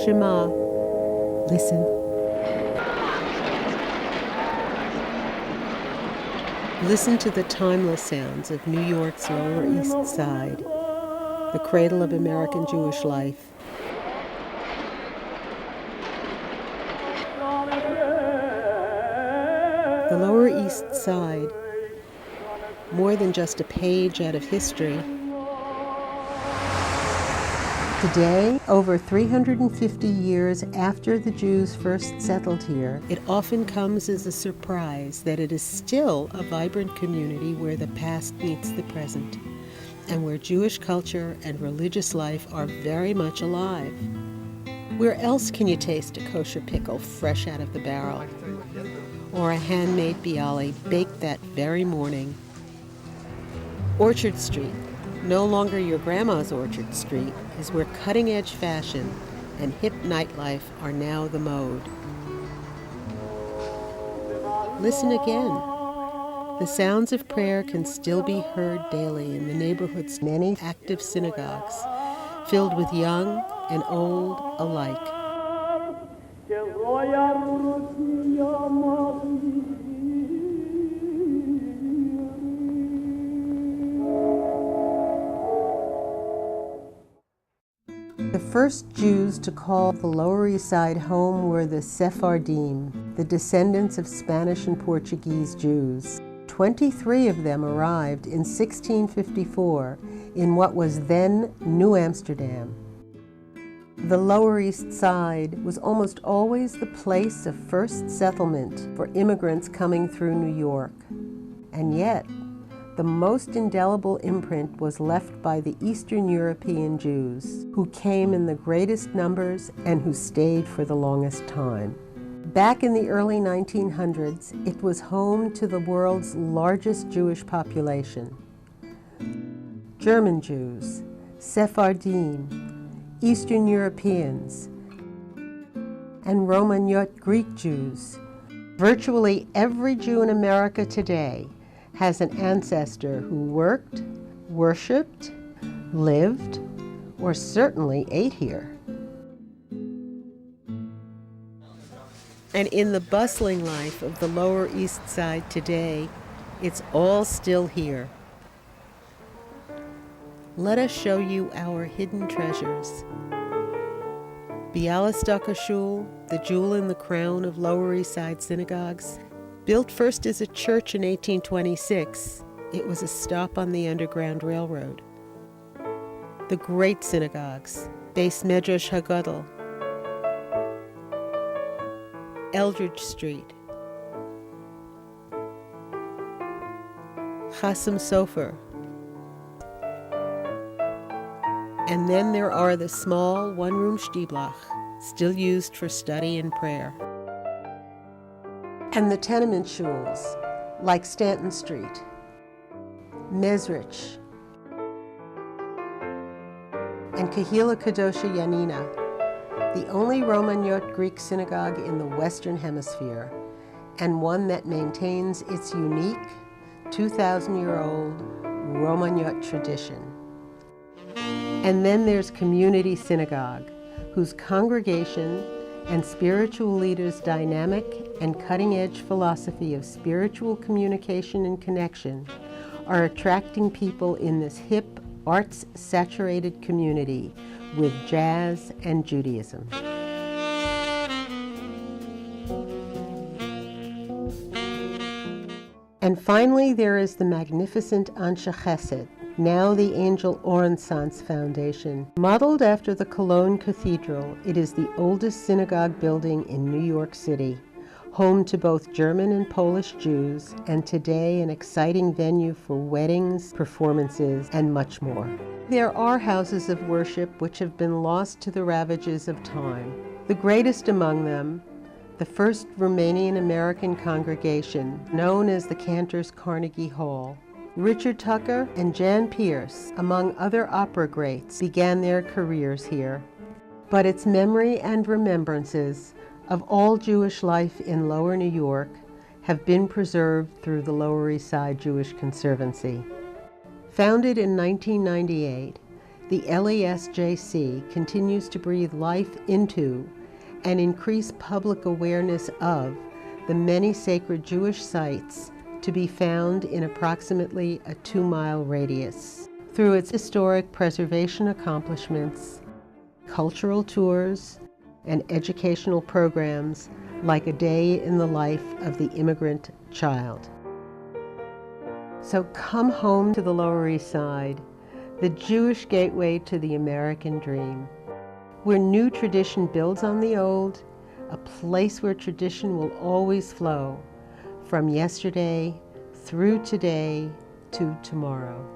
Shema. Listen. Listen to the timeless sounds of New York's Lower East Side, the cradle of American Jewish life. The Lower East Side, more than just a page out of history. Today, over 350 years after the Jews first settled here, it often comes as a surprise that it is still a vibrant community where the past meets the present, and where Jewish culture and religious life are very much alive. Where else can you taste a kosher pickle fresh out of the barrel? Or a handmade bialy baked that very morning? Orchard Street, no longer your grandma's Orchard Street, is where cutting-edge fashion and hip nightlife are now the mode. Listen again. The sounds of prayer can still be heard daily in the neighborhood's many active synagogues, filled with young and old alike. The first Jews to call the Lower East Side home were the Sephardim, the descendants of Spanish and Portuguese Jews. 23 of them arrived in 1654 in what was then New Amsterdam. The Lower East Side was almost always the place of first settlement for immigrants coming through New York. And yet, the most indelible imprint was left by the Eastern European Jews, who came in the greatest numbers and who stayed for the longest time. Back in the early 1900s, it was home to the world's largest Jewish population. German Jews, Sephardim, Eastern Europeans, and Romagnot Greek Jews. Virtually every Jew in America today has an ancestor who worked, worshipped, lived, or certainly ate here. And in the bustling life of the Lower East Side today, it's all still here. Let us show you our hidden treasures. Bialystok Shul, the jewel in the crown of Lower East Side synagogues. Built first as a church in 1826, it was a stop on the Underground Railroad. The great synagogues, Beis Medrash Hagadol, Eldridge Street, Chassam Sofer. And then there are the small one-room shtieblach, still used for study and prayer. And the tenement shuls, like Stanton Street, Mezrich, and Kehila Kadosha Yanina, the only Romagnot Greek synagogue in the Western Hemisphere, and one that maintains its unique 2,000-year-old Romagnot tradition. And then there's Community Synagogue, whose congregation and spiritual leaders' dynamic and cutting-edge philosophy of spiritual communication and connection are attracting people in this hip, arts-saturated community with jazz and Judaism. And finally, there is the magnificent Anshe Chesed, now the Angel Orensanz Foundation. Modeled after the Cologne Cathedral, it is the oldest synagogue building in New York City, home to both German and Polish Jews, and today an exciting venue for weddings, performances, and much more. There are houses of worship which have been lost to the ravages of time. The greatest among them, the first Romanian-American congregation, known as the Cantor's Carnegie Hall. Richard Tucker and Jan Pierce, among other opera greats, began their careers here. But its memory and remembrances of all Jewish life in Lower New York have been preserved through the Lower East Side Jewish Conservancy. Founded in 1998, The LESJC continues to breathe life into and increase public awareness of the many sacred Jewish sites to be found in approximately a 2-mile radius. Through its historic preservation accomplishments, cultural tours, and educational programs like A Day in the Life of the Immigrant Child. So come home to the Lower East Side, the Jewish gateway to the American dream, where new tradition builds on the old, a place where tradition will always flow, from yesterday through today to tomorrow.